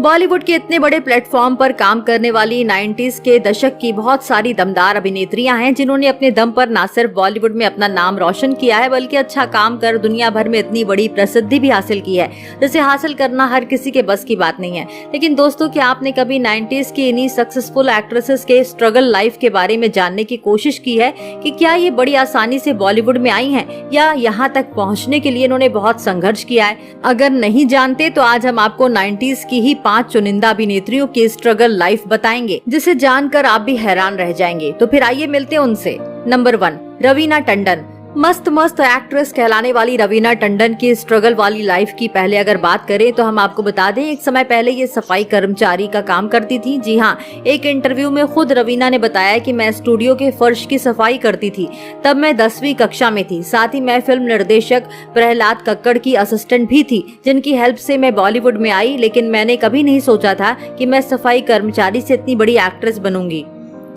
बॉलीवुड के इतने बड़े प्लेटफॉर्म पर काम करने वाली 90s के दशक की बहुत सारी दमदार अभिनेत्रियां हैं जिन्होंने अपने दम पर न सिर्फ बॉलीवुड में अपना नाम रोशन किया है बल्कि अच्छा काम कर दुनिया भर में इतनी बड़ी प्रसिद्धि भी हासिल की है जिसे हासिल करना हर किसी के बस की बात नहीं है। लेकिन दोस्तों, क्या आपने कभी 90s की इन्हीं सक्सेसफुल एक्ट्रेसेस के स्ट्रगल लाइफ के बारे में जानने की कोशिश की है कि क्या ये बड़ी आसानी से बॉलीवुड में आई हैं या यहाँ तक पहुँचने के लिए इन्होंने बहुत संघर्ष किया है? अगर नहीं जानते तो आज हम आपको 90s की ही 5 चुनिंदा अभिनेत्रियों की स्ट्रगल लाइफ बताएंगे जिसे जानकर आप भी हैरान रह जाएंगे। तो फिर आइए मिलते हैं उनसे। नंबर 1, रवीना टंडन। मस्त एक्ट्रेस कहलाने वाली रवीना टंडन की स्ट्रगल वाली लाइफ की पहले अगर बात करें तो हम आपको बता दें, एक समय पहले ये सफाई कर्मचारी का काम करती थी। जी हाँ, एक इंटरव्यू में खुद रवीना ने बताया कि मैं स्टूडियो के फर्श की सफाई करती थी, तब मैं 10वीं कक्षा में थी। साथ ही मैं फिल्म निर्देशक प्रहलाद कक्कड़ की असिस्टेंट भी थी, जिनकी हेल्प से मैं बॉलीवुड में आई। लेकिन मैंने कभी नहीं सोचा था कि मैं सफाई कर्मचारी से इतनी बड़ी एक्ट्रेस बनूंगी।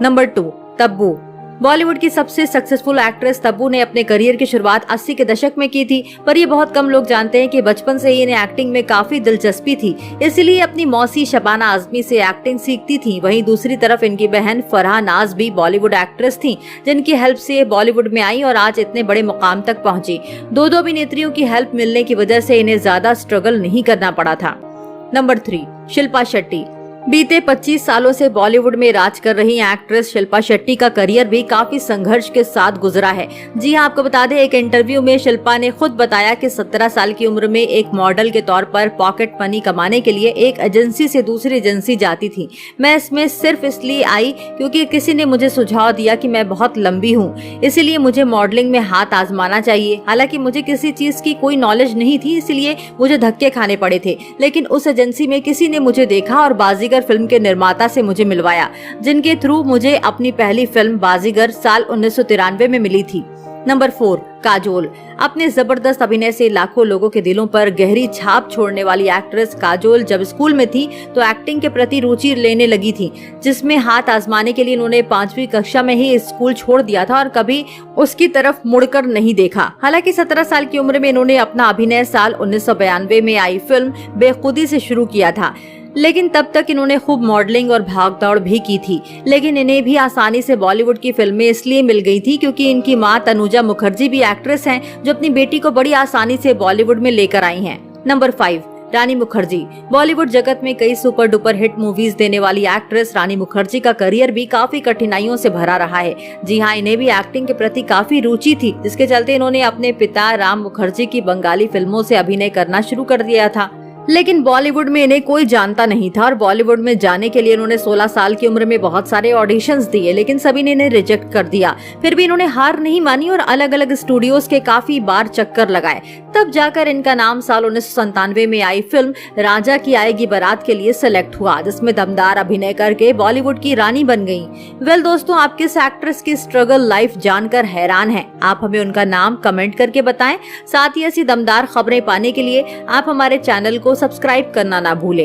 नंबर 2, तब्बू। बॉलीवुड की सबसे सक्सेसफुल एक्ट्रेस तब्बू ने अपने करियर की शुरुआत 80 के दशक में की थी, पर ये बहुत कम लोग जानते हैं कि बचपन से ही इन्हें एक्टिंग में काफी दिलचस्पी थी, इसलिए अपनी मौसी शबाना आजमी से एक्टिंग सीखती थी। वहीं दूसरी तरफ इनकी बहन फरहा नाज भी बॉलीवुड एक्ट्रेस थी, जिनकी हेल्प से बॉलीवुड में आई और आज इतने बड़े मुकाम तक पहुंची। दो अभिनेत्रियों की हेल्प मिलने की वजह से इन्हें ज्यादा स्ट्रगल नहीं करना पड़ा था। नंबर 3, शिल्पा शेट्टी। बीते 25 सालों से बॉलीवुड में राज कर रही एक्ट्रेस शिल्पा शेट्टी का करियर भी काफी संघर्ष के साथ गुजरा है। जी हाँ, आपको बता दें, एक इंटरव्यू में शिल्पा ने खुद बताया कि 17 साल की उम्र में एक मॉडल के तौर पर पॉकेट मनी कमाने के लिए एक एजेंसी से दूसरी एजेंसी जाती थी। मैं इसमें सिर्फ इसलिए आई क्योंकि किसी ने मुझे सुझाव दिया कि मैं बहुत लंबी हूँ, इसीलिए मुझे मॉडलिंग में हाथ आजमाना चाहिए। हालांकि मुझे किसी चीज की कोई नॉलेज नहीं थी, इसलिए मुझे धक्के खाने पड़े थे। लेकिन उस एजेंसी में किसी ने मुझे देखा और बाजीगर फिल्म के निर्माता से मुझे मिलवाया, जिनके थ्रू मुझे अपनी पहली फिल्म बाजीगर साल 1993 में मिली थी। नंबर 4, काजोल। अपने जबरदस्त अभिनय से लाखों लोगों के दिलों पर गहरी छाप छोड़ने वाली एक्ट्रेस काजोल जब स्कूल में थी तो एक्टिंग के प्रति रुचि लेने लगी थी, जिसमें हाथ आजमाने के लिए इन्होंने 5वीं कक्षा में ही स्कूल छोड़ दिया था और कभी उसकी तरफ मुड़कर नहीं देखा। हालांकि 17 साल की उम्र में इन्होंने अपना अभिनय साल 1992 में आई फिल्म बेखुदी से शुरू किया था, लेकिन तब तक इन्होंने खूब मॉडलिंग और भागदौड़ भी की थी। लेकिन इन्हें भी आसानी से बॉलीवुड की फिल्में इसलिए मिल गई थी क्योंकि इनकी मां तनुजा मुखर्जी भी एक्ट्रेस हैं, जो अपनी बेटी को बड़ी आसानी से बॉलीवुड में लेकर आई हैं। नंबर 5, रानी मुखर्जी। बॉलीवुड जगत में कई सुपर डुपर हिट मूवीज देने वाली एक्ट्रेस रानी मुखर्जी का करियर भी काफी कठिनाइयों से भरा रहा है। जी हाँ, इन्हें भी एक्टिंग के प्रति काफी रुचि थी, जिसके चलते इन्होंने अपने पिता राम मुखर्जी की बंगाली फिल्मों से अभिनय करना शुरू कर दिया था। लेकिन बॉलीवुड में इन्हें कोई जानता नहीं था और बॉलीवुड में जाने के लिए इन्होंने 16 साल की उम्र में बहुत सारे ऑडिशंस दिए, लेकिन सभी ने इन्हें रिजेक्ट कर दिया। फिर भी इन्होंने हार नहीं मानी और अलग अलग स्टूडियोज के काफी बार चक्कर लगाए। तब जाकर इनका नाम साल 1997 में आई फिल्म राजा की आएगी बारात के लिए सिलेक्ट हुआ, जिसमें दमदार अभिनय करके बॉलीवुड की रानी बन गयी। वेल दोस्तों, आप किस एक्ट्रेस की स्ट्रगल लाइफ जानकर हैरान हैं? आप हमें उनका नाम कमेंट करके बताएं। साथ ही ऐसी दमदार खबरें पाने के लिए आप हमारे चैनल को सब्सक्राइब करना ना भूलें।